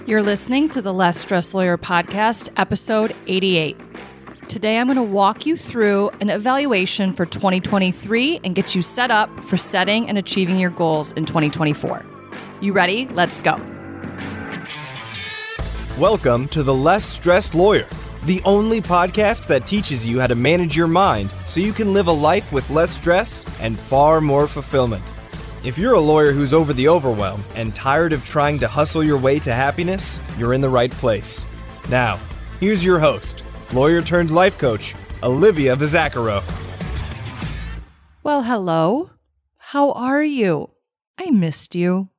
You're listening to the Less Stress Lawyer podcast, episode 88. Today, I'm going to walk you through an evaluation for 2023 and get you set up for setting and achieving your goals in 2024. You ready? Let's go. Welcome to the Less Stressed Lawyer, the only podcast that teaches you how to manage your mind so you can live a life with less stress and far more fulfillment. If you're a lawyer who's over the overwhelm and tired of trying to hustle your way to happiness, you're in the right place. Now, here's your host, lawyer turned life coach, Olivia Vizacaro. Well, hello. How are you? I missed you.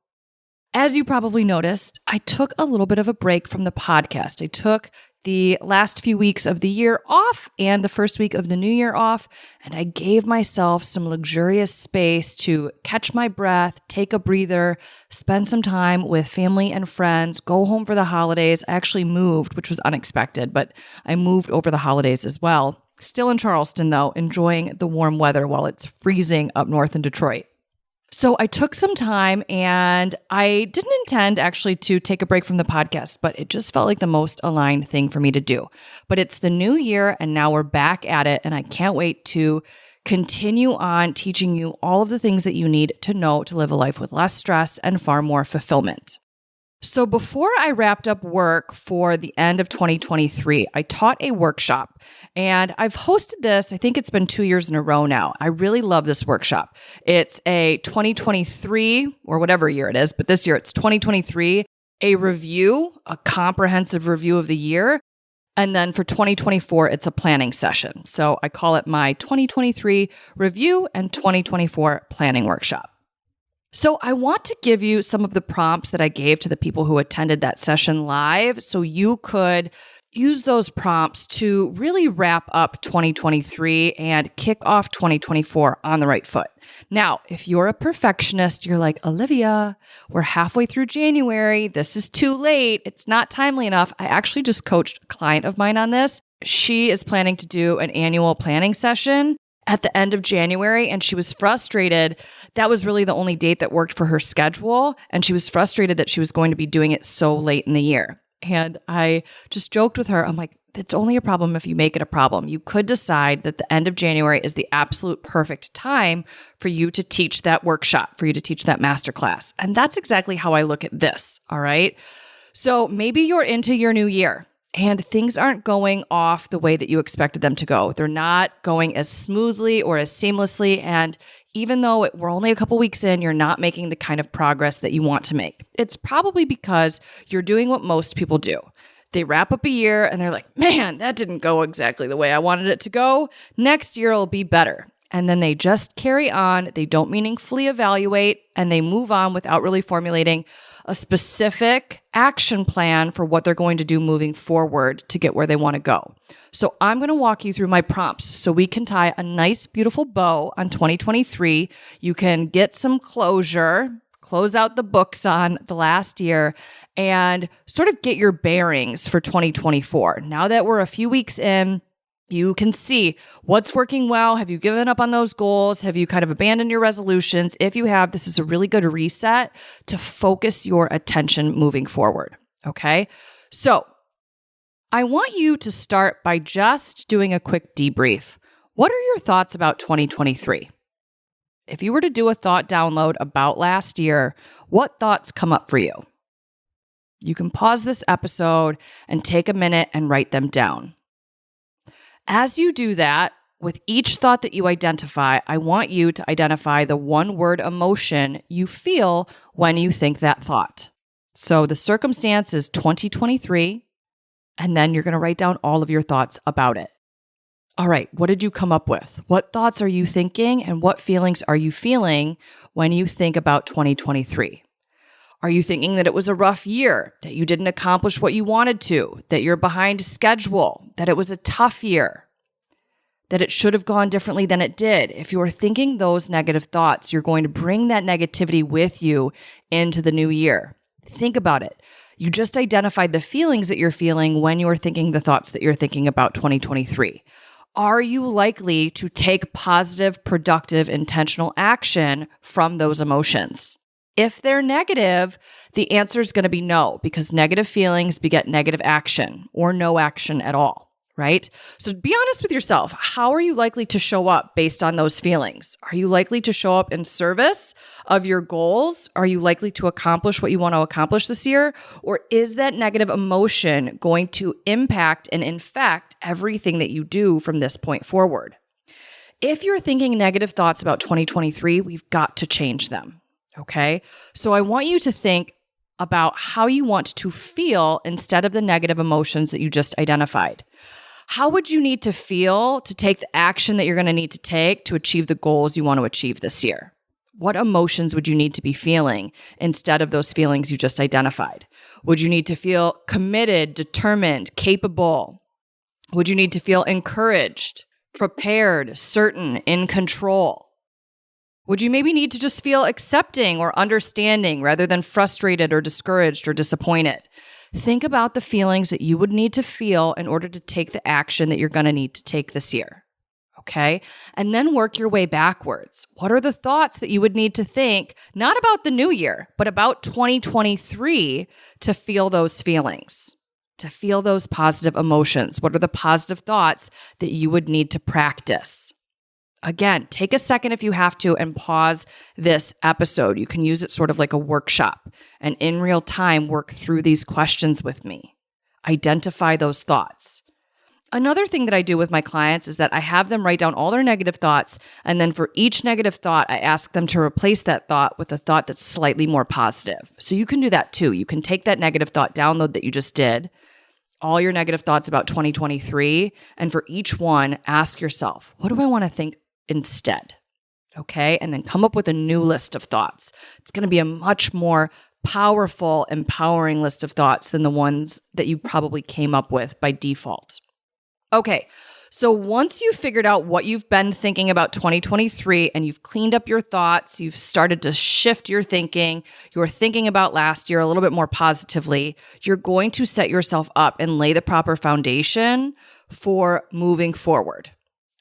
As you probably noticed, I took a little bit of a break from the podcast. I took the last few weeks of the year off and the first week of the new year off, and I gave myself some luxurious space to catch my breath, take a breather, spend some time with family and friends, go home for the holidays. I actually moved, which was unexpected, but I moved over the holidays as well. Still in Charleston, though, enjoying the warm weather while it's freezing up north in Detroit. So I took some time, and I didn't intend actually to take a break from the podcast, but it just felt like the most aligned thing for me to do. But it's the new year, and now we're back at it, and I can't wait to continue on teaching you all of the things that you need to know to live a life with less stress and far more fulfillment. So before I wrapped up work for the end of 2023, I taught a workshop, and I've hosted this, I think it's been 2 years in a row now. I really love this workshop. It's a 2023, or whatever year it is, but this year it's 2023, a review, a comprehensive review of the year. And then for 2024, it's a planning session. So I call it my 2023 review and 2024 planning workshop. So I want to give you some of the prompts that I gave to the people who attended that session live so you could use those prompts to really wrap up 2023 and kick off 2024 on the right foot. Now, if you're a perfectionist, you're like, Olivia, we're halfway through January. This is too late. It's not timely enough. I actually just coached a client of mine on this. She is planning to do an annual planning session at the end of January, and she was frustrated. That was really the only date that worked for her schedule, and she was frustrated that she was going to be doing it so late in the year. And I just joked with her. I'm like, it's only a problem if you make it a problem. You could decide that the end of January is the absolute perfect time for you to teach that workshop, for you to teach that masterclass. And that's exactly how I look at this, all right? So maybe you're into your new year, and things aren't going off the way that you expected them to go. They're not going as smoothly or as seamlessly. And even though we're only a couple weeks in, you're not making the kind of progress that you want to make. It's probably because you're doing what most people do. They wrap up a year and they're like, man, that didn't go exactly the way I wanted it to go. Next year will be better. And then they just carry on. They don't meaningfully evaluate, and they move on without really formulating a specific action plan for what they're going to do moving forward to get where they want to go. So I'm going to walk you through my prompts so we can tie a nice, beautiful bow on 2023. You can get some closure, close out the books on the last year, and sort of get your bearings for 2024. Now that we're a few weeks in, you can see what's working well. Have you given up on those goals? Have you kind of abandoned your resolutions? If you have, this is a really good reset to focus your attention moving forward. Okay. So I want you to start by just doing a quick debrief. What are your thoughts about 2023? If you were to do a thought download about last year, what thoughts come up for you? You can pause this episode and take a minute and write them down. As you do that, with each thought that you identify, I want you to identify the one-word emotion you feel when you think that thought. So the circumstance is 2023, and then you're going to write down all of your thoughts about it. All right, what did you come up with? What thoughts are you thinking, and what feelings are you feeling when you think about 2023? Are you thinking that it was a rough year, that you didn't accomplish what you wanted to, that you're behind schedule, that it was a tough year, that it should have gone differently than it did? If you're thinking those negative thoughts, you're going to bring that negativity with you into the new year. Think about it. You just identified the feelings that you're feeling when you're thinking the thoughts that you're thinking about 2023. Are you likely to take positive, productive, intentional action from those emotions? If they're negative, the answer is going to be no, because negative feelings beget negative action or no action at all, right? So be honest with yourself. How are you likely to show up based on those feelings? Are you likely to show up in service of your goals? Are you likely to accomplish what you want to accomplish this year? Or is that negative emotion going to impact and infect everything that you do from this point forward? If you're thinking negative thoughts about 2023, we've got to change them. Okay. So I want you to think about how you want to feel instead of the negative emotions that you just identified. How would you need to feel to take the action that you're going to need to take to achieve the goals you want to achieve this year? What emotions would you need to be feeling instead of those feelings you just identified? Would you need to feel committed, determined, capable? Would you need to feel encouraged, prepared, certain, in control? Would you maybe need to just feel accepting or understanding rather than frustrated or discouraged or disappointed? Think about the feelings that you would need to feel in order to take the action that you're going to need to take this year. Okay? And then work your way backwards. What are the thoughts that you would need to think, not about the new year, but about 2023 to feel those feelings, to feel those positive emotions? What are the positive thoughts that you would need to practice? Again, take a second if you have to and pause this episode. You can use it sort of like a workshop and in real time work through these questions with me. Identify those thoughts. Another thing that I do with my clients is that I have them write down all their negative thoughts, and then for each negative thought, I ask them to replace that thought with a thought that's slightly more positive. So you can do that too. You can take that negative thought download that you just did, all your negative thoughts about 2023, and for each one, ask yourself, what do I want to think instead? Okay. And then come up with a new list of thoughts. It's going to be a much more powerful, empowering list of thoughts than the ones that you probably came up with by default. Okay. So once you've figured out what you've been thinking about 2023 and you've cleaned up your thoughts, you've started to shift your thinking, you're thinking about last year a little bit more positively, you're going to set yourself up and lay the proper foundation for moving forward.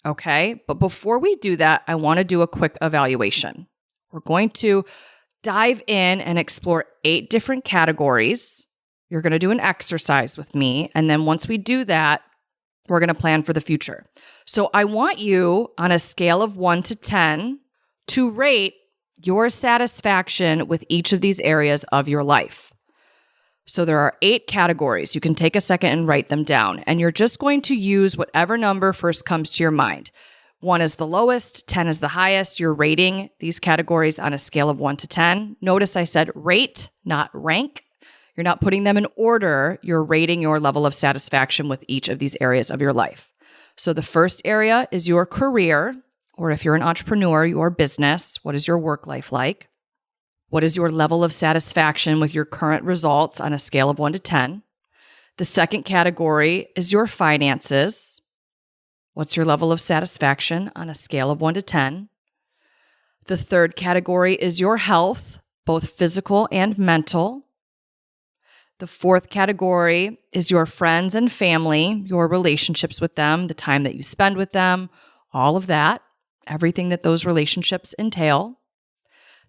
Okay. But before we do that, I want to do a quick evaluation. We're going to dive in and explore 8 different categories. You're going to do an exercise with me. And then once we do that, we're going to plan for the future. So I want you on a scale of 1 to 10 to rate your satisfaction with each of these areas of your life. So there are 8 categories. You can take a second and write them down. And you're just going to use whatever number first comes to your mind. 1 is the lowest, 10 is the highest. You're rating these categories on a scale of 1 to 10. Notice I said rate, not rank. You're not putting them in order. You're rating your level of satisfaction with each of these areas of your life. So the first area is your career, or if you're an entrepreneur, your business. What is your work life like? What is your level of satisfaction with your current results on a scale of 1 to 10? The second category is your finances. What's your level of satisfaction on a scale of 1 to 10? The third category is your health, both physical and mental. The fourth category is your friends and family, your relationships with them, the time that you spend with them, all of that, everything that those relationships entail.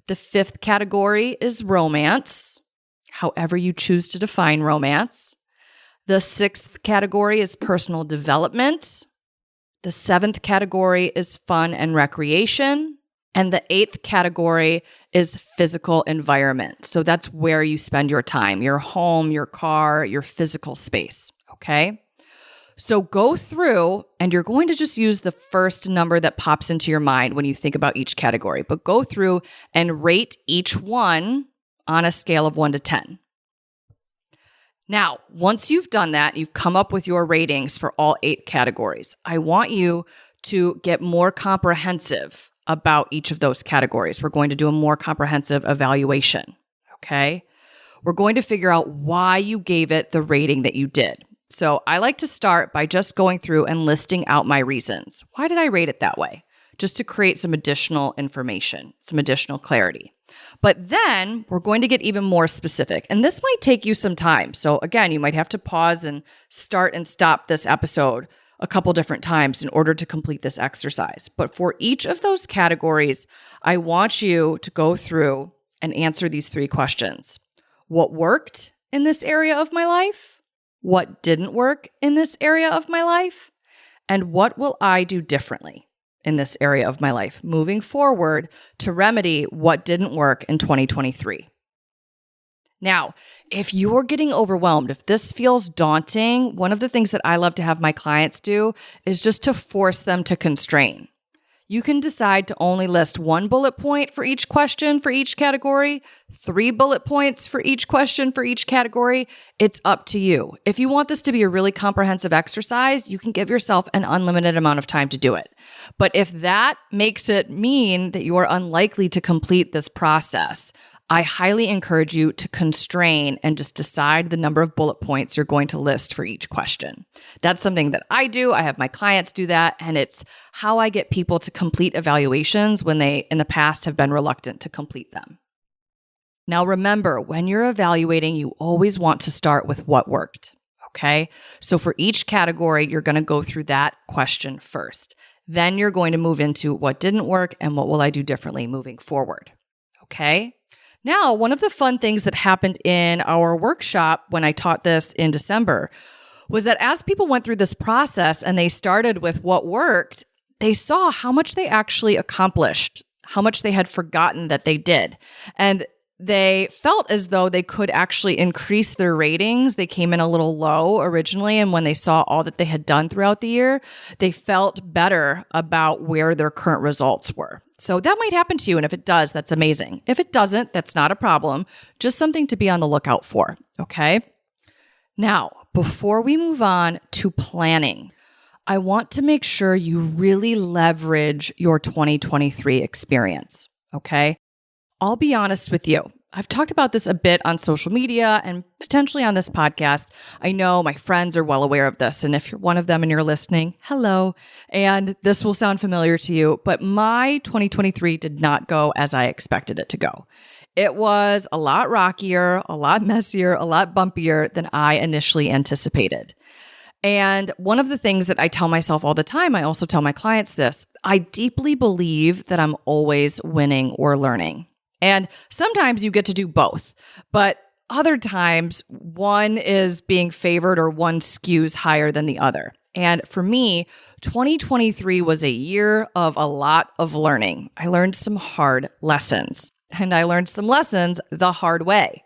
The fifth category is romance, however you choose to define romance. The sixth category is personal development. The seventh category is fun and recreation. And the eighth category is physical environment. So that's where you spend your time, your home, your car, your physical space, okay? So go through, and you're going to just use the first number that pops into your mind when you think about each category, but go through and rate each one on a scale of 1 to 10. Now, once you've done that, you've come up with your ratings for all 8 categories. I want you to get more comprehensive about each of those categories. We're going to do a more comprehensive evaluation, okay? We're going to figure out why you gave it the rating that you did. So I like to start by just going through and listing out my reasons. Why did I rate it that way? Just to create some additional information, some additional clarity. But then we're going to get even more specific. And this might take you some time. So again, you might have to pause and start and stop this episode a couple different times in order to complete this exercise. But for each of those categories, I want you to go through and answer these 3 questions. What worked in this area of my life? What didn't work in this area of my life? And what will I do differently in this area of my life moving forward to remedy what didn't work in 2023? Now, if you're getting overwhelmed, if this feels daunting, one of the things that I love to have my clients do is just to force them to constrain. You can decide to only list 1 bullet point for each question for each category, 3 bullet points for each question for each category. It's up to you. If you want this to be a really comprehensive exercise, you can give yourself an unlimited amount of time to do it. But if that makes it mean that you are unlikely to complete this process, I highly encourage you to constrain and just decide the number of bullet points you're going to list for each question. That's something that I do. I have my clients do that, and it's how I get people to complete evaluations when they, in the past, have been reluctant to complete them. Now, remember, when you're evaluating, you always want to start with what worked, okay? So for each category, you're going to go through that question first. Then you're going to move into what didn't work and what will I do differently moving forward, okay? Now, one of the fun things that happened in our workshop when I taught this in December was that as people went through this process and they started with what worked, they saw how much they actually accomplished, how much they had forgotten that they did. And they felt as though they could actually increase their ratings. They came in a little low originally, and when they saw all that they had done throughout the year, they felt better about where their current results were. So that might happen to you, and if it does, that's amazing. If it doesn't, that's not a problem. Just something to be on the lookout for, okay? Now, before we move on to planning, I want to make sure you really leverage your 2023 experience, okay? I'll be honest with you. I've talked about this a bit on social media and potentially on this podcast. I know my friends are well aware of this. And if you're one of them and you're listening, hello. And this will sound familiar to you, but my 2023 did not go as I expected it to go. It was a lot rockier, a lot messier, a lot bumpier than I initially anticipated. And one of the things that I tell myself all the time, I also tell my clients this, I deeply believe that I'm always winning or learning. And sometimes you get to do both, but other times one is being favored or one skews higher than the other. And for me, 2023 was a year of a lot of learning. I learned some hard lessons, and I learned some lessons the hard way.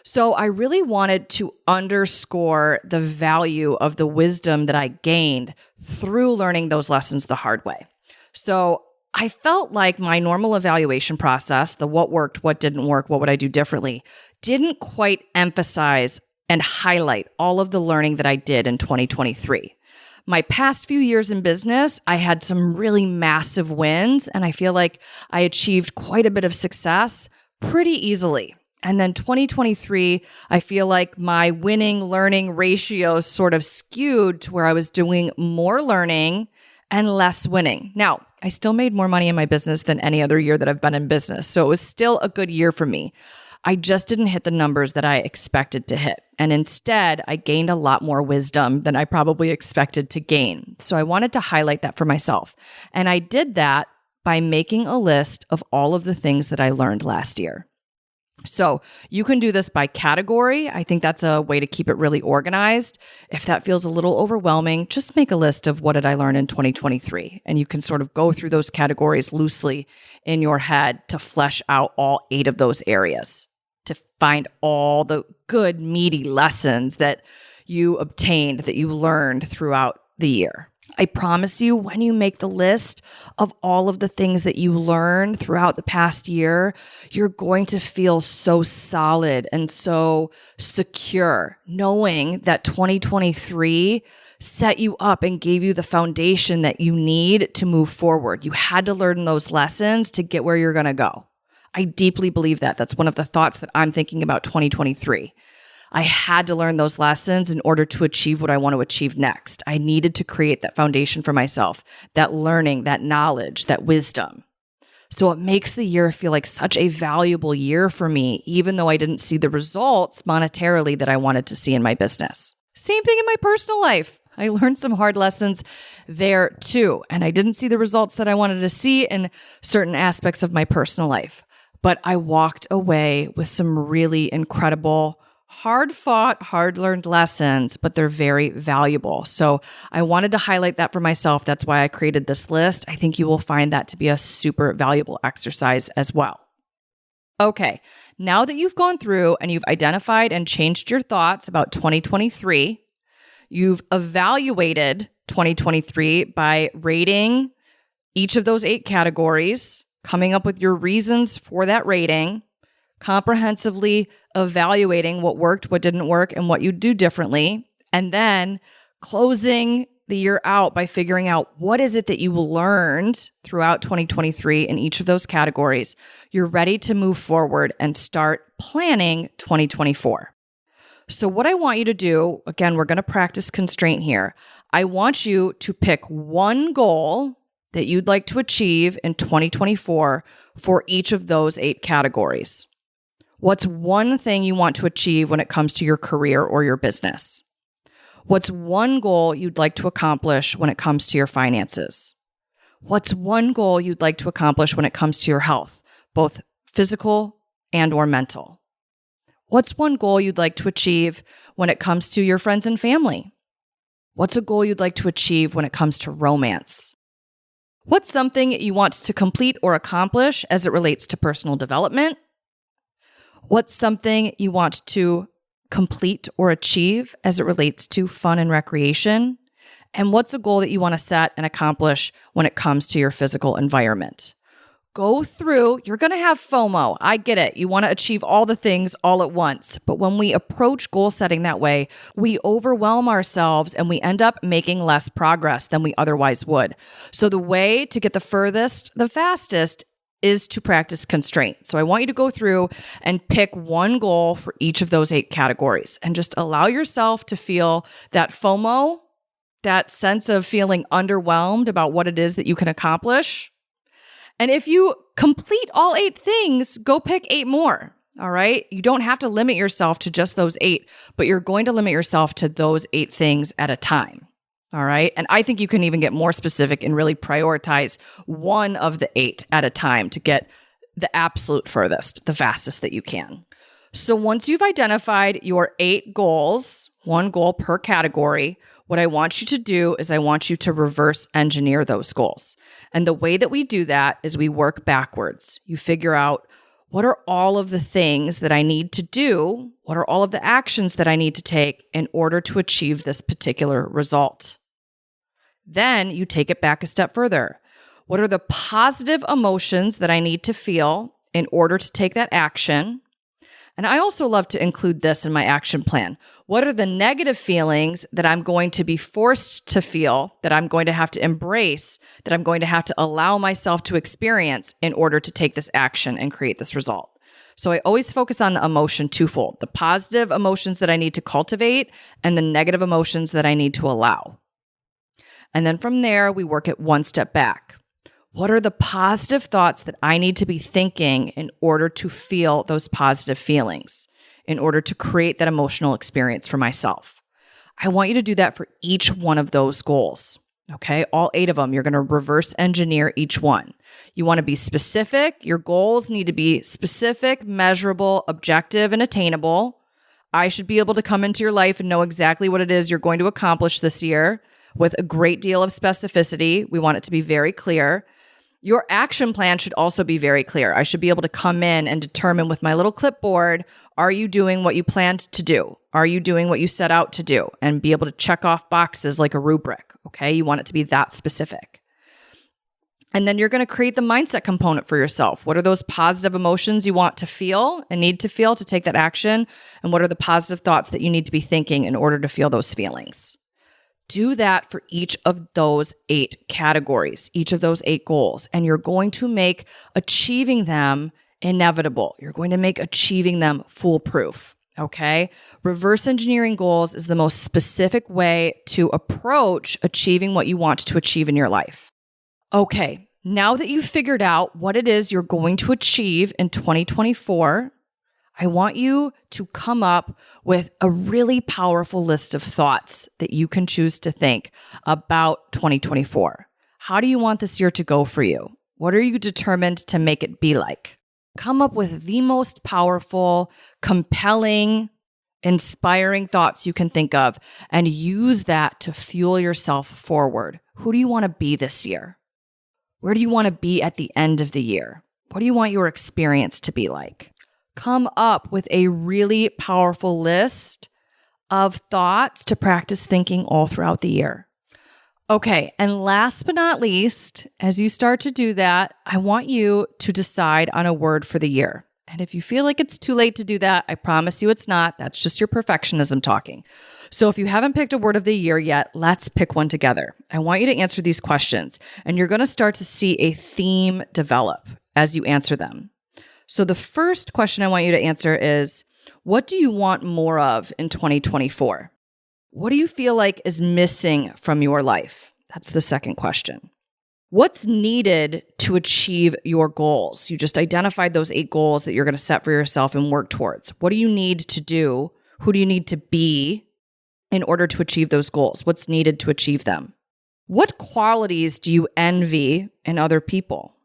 So I really wanted to underscore the value of the wisdom that I gained through learning those lessons the hard way. So I felt like my normal evaluation process, the what worked, what didn't work, what would I do differently, didn't quite emphasize and highlight all of the learning that I did in 2023. My past few years in business, I had some really massive wins, and I feel like I achieved quite a bit of success pretty easily. And then 2023, I feel like my winning learning ratio sort of skewed to where I was doing more learning and less winning. Now, I still made more money in my business than any other year that I've been in business. So it was still a good year for me. I just didn't hit the numbers that I expected to hit. And instead, I gained a lot more wisdom than I probably expected to gain. So I wanted to highlight that for myself. And I did that by making a list of all of the things that I learned last year. So you can do this by category. I think that's a way to keep it really organized. If that feels a little overwhelming, just make a list of what did I learn in 2023. And you can sort of go through those categories loosely in your head to flesh out all 8 of those areas, to find all the good, meaty lessons that you obtained, that you learned throughout the year. I promise you, when you make the list of all of the things that you learned throughout the past year, you're going to feel so solid and so secure, knowing that 2023 set you up and gave you the foundation that you need to move forward. You had to learn those lessons to get where you're going to go. I deeply believe that. That's one of the thoughts that I'm thinking about 2023. I had to learn those lessons in order to achieve what I want to achieve next. I needed to create that foundation for myself, that learning, that knowledge, that wisdom. So it makes the year feel like such a valuable year for me, even though I didn't see the results monetarily that I wanted to see in my business. Same thing in my personal life. I learned some hard lessons there too, and I didn't see the results that I wanted to see in certain aspects of my personal life. but I walked away with some really incredible, hard-fought, hard-learned lessons, but they're very valuable. So I wanted to highlight that for myself. That's why I created this list. I think you will find that to be a super valuable exercise as well. Okay, now that you've gone through and you've identified and changed your thoughts about 2023, you've evaluated 2023 by rating each of those 8 categories, coming up with your reasons for that rating, comprehensively evaluating what worked, what didn't work, and what you'd do differently, and then closing the year out by figuring out what is it that you learned throughout 2023 in each of those categories. You're ready to move forward and start planning 2024. So what I want you to do, again, we're going to practice constraint here. I want you to pick one goal that you'd like to achieve in 2024 for each of those 8 categories. What's one thing you want to achieve when it comes to your career or your business? What's one goal you'd like to accomplish when it comes to your finances? What's one goal you'd like to accomplish when it comes to your health, both physical and or mental? What's one goal you'd like to achieve when it comes to your friends and family? What's a goal you'd like to achieve when it comes to romance? What's something you want to complete or accomplish as it relates to personal development? What's something you want to complete or achieve as it relates to fun and recreation? And what's a goal that you want to set and accomplish when it comes to your physical environment? Go through, you're going to have FOMO. I get it. You want to achieve all the things all at once. But when we approach goal setting that way, we overwhelm ourselves and we end up making less progress than we otherwise would. So the way to get the furthest, the fastest, is to practice constraint. So I want you to go through and pick one goal for each of those 8 categories and just allow yourself to feel that FOMO, that sense of feeling underwhelmed about what it is that you can accomplish. And if you complete all 8 things, go pick 8 more. All right. You don't have to limit yourself to just those 8, but you're going to limit yourself to those 8 things at a time. All right. And I think you can even get more specific and really prioritize one of the 8 at a time to get the absolute furthest, the fastest that you can. So once you've identified your 8 goals, one goal per category, what I want you to do is I want you to reverse engineer those goals. And the way that we do that is we work backwards. You figure out, what are all of the things that I need to do? What are all of the actions that I need to take in order to achieve this particular result? Then you take it back a step further. What are the positive emotions that I need to feel in order to take that action? And I also love to include this in my action plan. What are the negative feelings that I'm going to be forced to feel, that I'm going to have to embrace, that I'm going to have to allow myself to experience in order to take this action and create this result? So I always focus on the emotion twofold, the positive emotions that I need to cultivate and the negative emotions that I need to allow. And then from there, we work it one step back. What are the positive thoughts that I need to be thinking in order to feel those positive feelings, in order to create that emotional experience for myself? I want you to do that for each one of those goals. Okay, all 8 of them, you're going to reverse engineer each one. You want to be specific. Your goals need to be specific, measurable, objective, and attainable. I should be able to come into your life and know exactly what it is you're going to accomplish this year with a great deal of specificity. We want it to be very clear. Your action plan should also be very clear. I should be able to come in and determine with my little clipboard, are you doing what you planned to do? Are you doing what you set out to do? And be able to check off boxes like a rubric, okay? You want it to be that specific. And then you're going to create the mindset component for yourself. What are those positive emotions you want to feel and need to feel to take that action? And what are the positive thoughts that you need to be thinking in order to feel those feelings? Do that for each of those 8 categories, each of those 8 goals, and you're going to make achieving them inevitable. You're going to make achieving them foolproof, okay? Reverse engineering goals is the most specific way to approach achieving what you want to achieve in your life. Okay, now that you've figured out what it is you're going to achieve in 2024, I want you to come up with a really powerful list of thoughts that you can choose to think about 2024. How do you want this year to go for you? What are you determined to make it be like? Come up with the most powerful, compelling, inspiring thoughts you can think of and use that to fuel yourself forward. Who do you want to be this year? Where do you want to be at the end of the year? What do you want your experience to be like? Come up with a really powerful list of thoughts to practice thinking all throughout the year. Okay, and last but not least, as you start to do that, I want you to decide on a word for the year. And if you feel like it's too late to do that, I promise you it's not. That's just your perfectionism talking. So if you haven't picked a word of the year yet, let's pick one together. I want you to answer these questions, and you're going to start to see a theme develop as you answer them. So the first question I want you to answer is, what do you want more of in 2024? What do you feel like is missing from your life? That's the second question. What's needed to achieve your goals? You just identified those 8 goals that you're going to set for yourself and work towards. What do you need to do? Who do you need to be in order to achieve those goals? What's needed to achieve them? What qualities do you envy in other people?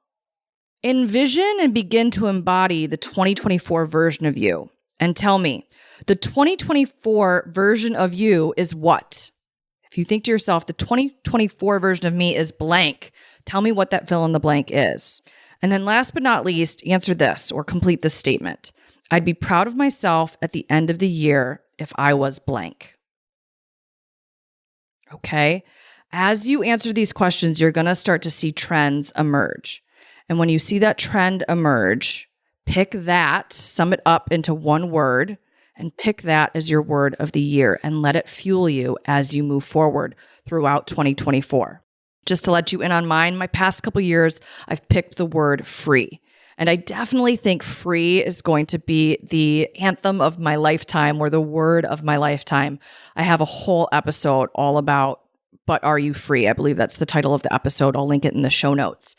Envision and begin to embody the 2024 version of you. And tell me, the 2024 version of you is what? If you think to yourself, the 2024 version of me is blank, tell me what that fill in the blank is. And then last but not least, answer this or complete this statement. I'd be proud of myself at the end of the year if I was blank. Okay? As you answer these questions, you're going to start to see trends emerge. And when you see that trend emerge, pick that, sum it up into one word, and pick that as your word of the year and let it fuel you as you move forward throughout 2024. Just to let you in on mine, my past couple years, I've picked the word free. And I definitely think free is going to be the anthem of my lifetime or the word of my lifetime. I have a whole episode all about, but are you free? I believe that's the title of the episode. I'll link it in the show notes.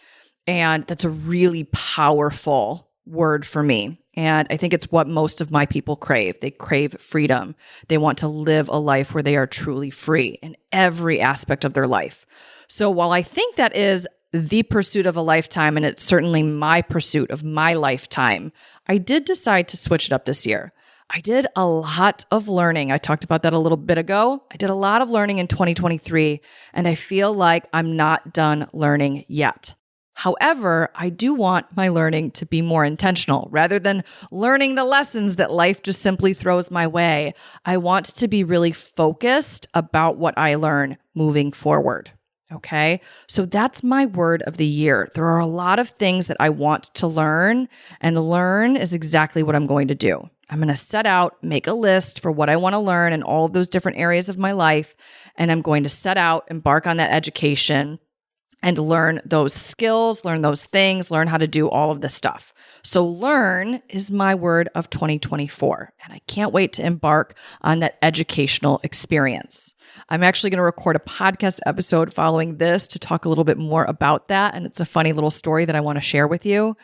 And that's a really powerful word for me. And I think it's what most of my people crave. They crave freedom. They want to live a life where they are truly free in every aspect of their life. So while I think that is the pursuit of a lifetime, and it's certainly my pursuit of my lifetime, I did decide to switch it up this year. I did a lot of learning. I talked about that a little bit ago. I did a lot of learning in 2023, and I feel like I'm not done learning yet. However, I do want my learning to be more intentional. Rather than learning the lessons that life just simply throws my way, I want to be really focused about what I learn moving forward. Okay? So that's my word of the year. There are a lot of things that I want to learn, and learn is exactly what I'm going to do. I'm going to set out, make a list for what I want to learn in all of those different areas of my life, and I'm going to set out, embark on that education, and learn those skills, learn those things, learn how to do all of this stuff. So learn is my word of 2024, and I can't wait to embark on that educational experience. I'm actually going to record a podcast episode following this to talk a little bit more about that, and it's a funny little story that I want to share with you.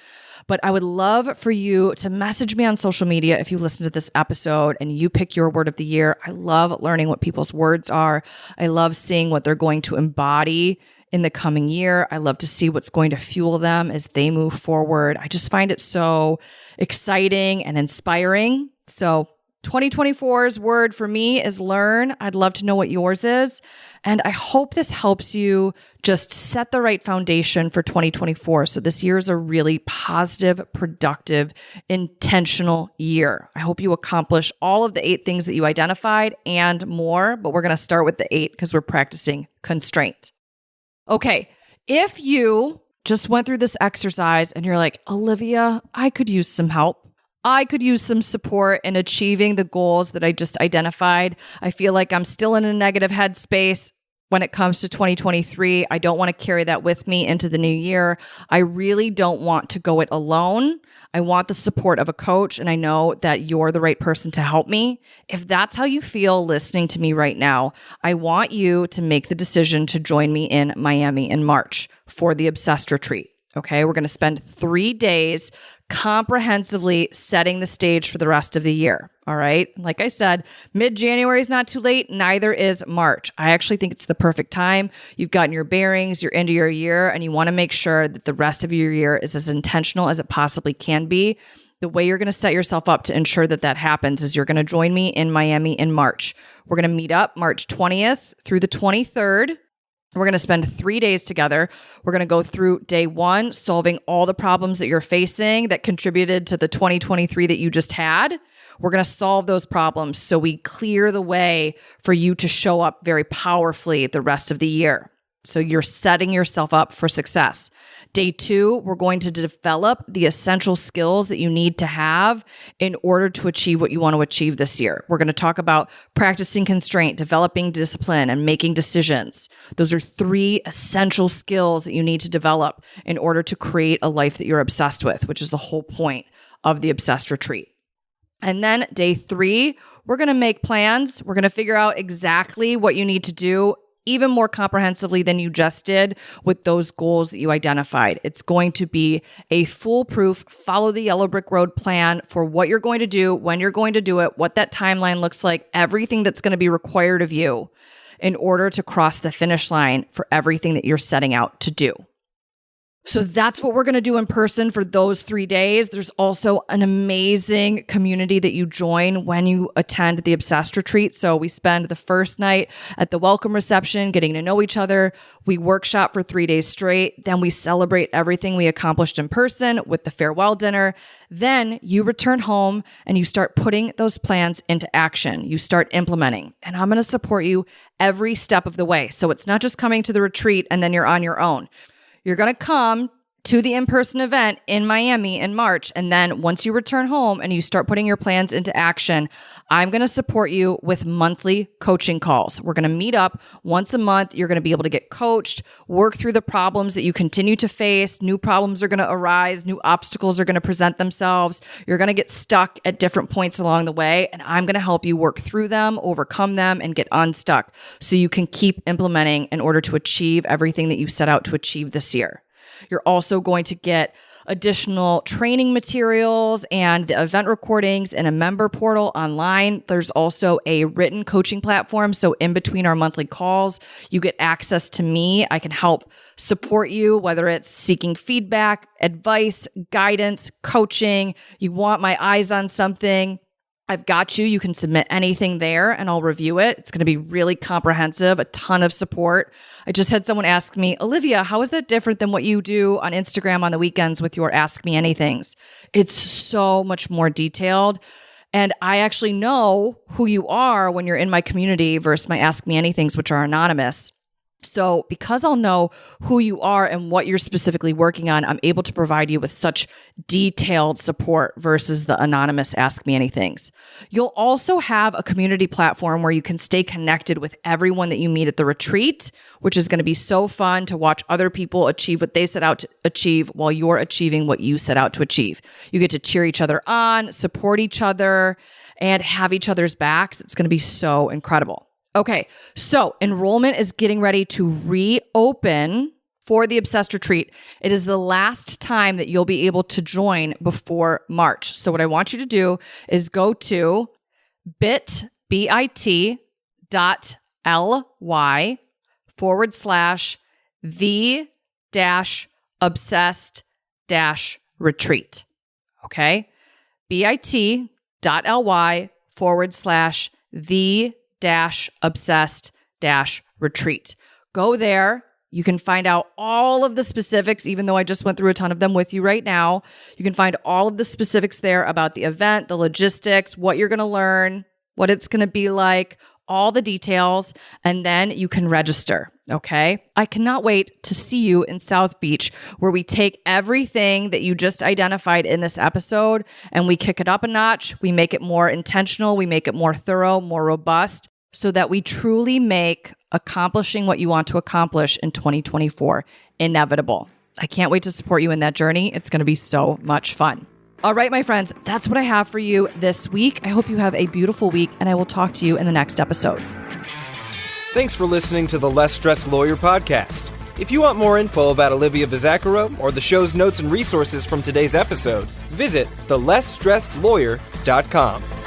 But I would love for you to message me on social media if you listen to this episode and you pick your word of the year. I love learning what people's words are. I love seeing what they're going to embody in the coming year. I love to see what's going to fuel them as they move forward. I just find it so exciting and inspiring. So 2024's word for me is learn. I'd love to know what yours is. And I hope this helps you just set the right foundation for 2024. So this year is a really positive, productive, intentional year. I hope you accomplish all of the 8 things that you identified and more, but we're going to start with the 8 because we're practicing constraint. Okay, if you just went through this exercise and you're like, Olivia, I could use some help. I could use some support in achieving the goals that I just identified. I feel like I'm still in a negative headspace when it comes to 2023. I don't want to carry that with me into the new year. I really don't want to go it alone. I want the support of a coach, and I know that you're the right person to help me. If that's how you feel listening to me right now, I want you to make the decision to join me in Miami in March for the Obsessed Retreat. Okay, we're going to spend 3 days comprehensively setting the stage for the rest of the year. All right. Like I said, mid-January is not too late. Neither is March. I actually think it's the perfect time. You've gotten your bearings, you're into your year, and you want to make sure that the rest of your year is as intentional as it possibly can be. The way you're going to set yourself up to ensure that that happens is you're going to join me in Miami in March. We're going to meet up March 20th through the 23rd. We're going to spend 3 days together. We're going to go through day 1, solving all the problems that you're facing that contributed to the 2023 that you just had. We're going to solve those problems so we clear the way for you to show up very powerfully the rest of the year. So you're setting yourself up for success. Day 2, we're going to develop the essential skills that you need to have in order to achieve what you want to achieve this year. We're going to talk about practicing constraint, developing discipline, and making decisions. Those are 3 essential skills that you need to develop in order to create a life that you're obsessed with, which is the whole point of the Obsessed Retreat. And then day 3, we're going to make plans. We're going to figure out exactly what you need to do even more comprehensively than you just did with those goals that you identified. It's going to be a foolproof, follow the yellow brick road plan for what you're going to do, when you're going to do it, what that timeline looks like, everything that's going to be required of you in order to cross the finish line for everything that you're setting out to do. So that's what we're going to do in person for those 3 days. There's also an amazing community that you join when you attend the Obsessed Retreat. So we spend the first night at the welcome reception, getting to know each other. We workshop for 3 days straight. Then we celebrate everything we accomplished in person with the farewell dinner. Then you return home and you start putting those plans into action. You start implementing. And I'm going to support you every step of the way. So it's not just coming to the retreat and then you're on your own. You're going to come to the in-person event in Miami in March. And then once you return home and you start putting your plans into action, I'm going to support you with monthly coaching calls. We're going to meet up once a month. You're going to be able to get coached, work through the problems that you continue to face. New problems are going to arise. New obstacles are going to present themselves. You're going to get stuck at different points along the way. And I'm going to help you work through them, overcome them, and get unstuck so you can keep implementing in order to achieve everything that you set out to achieve this year. You're also going to get additional training materials and the event recordings in a member portal online. There's also a written coaching platform. So in between our monthly calls, you get access to me. I can help support you, whether it's seeking feedback, advice, guidance, coaching. You want my eyes on something, I've got you. You can submit anything there and I'll review it. It's going to be really comprehensive, a ton of support. I just had someone ask me, Olivia, how is that different than what you do on Instagram on the weekends with your Ask Me Anythings? It's so much more detailed. And I actually know who you are when you're in my community versus my Ask Me Anythings, which are anonymous. So because I'll know who you are and what you're specifically working on, I'm able to provide you with such detailed support versus the anonymous Ask Me Anythings. You'll also have a community platform where you can stay connected with everyone that you meet at the retreat, which is going to be so fun to watch other people achieve what they set out to achieve while you're achieving what you set out to achieve. You get to cheer each other on, support each other, and have each other's backs. It's going to be so incredible. Okay, so enrollment is getting ready to reopen for the Obsessed Retreat. It is the last time that you'll be able to join before March. So what I want you to do is go to bit.ly/the-obsessed-retreat. Okay, bit.ly/the-obsessed-retreat. Go there. You can find out all of the specifics, even though I just went through a ton of them with you right now. You can find all of the specifics there about the event, the logistics, what you're going to learn, what it's going to be like, all the details, and then you can register, okay? I cannot wait to see you in South Beach, where we take everything that you just identified in this episode and we kick it up a notch. We make it more intentional. We make it more thorough, more robust, so that we truly make accomplishing what you want to accomplish in 2024 inevitable. I can't wait to support you in that journey. It's going to be so much fun. All right, my friends, that's what I have for you this week. I hope you have a beautiful week, and I will talk to you in the next episode. Thanks for listening to the Less Stressed Lawyer podcast. If you want more info about Olivia Bizacaro or the show's notes and resources from today's episode, visit thelessstressedlawyer.com.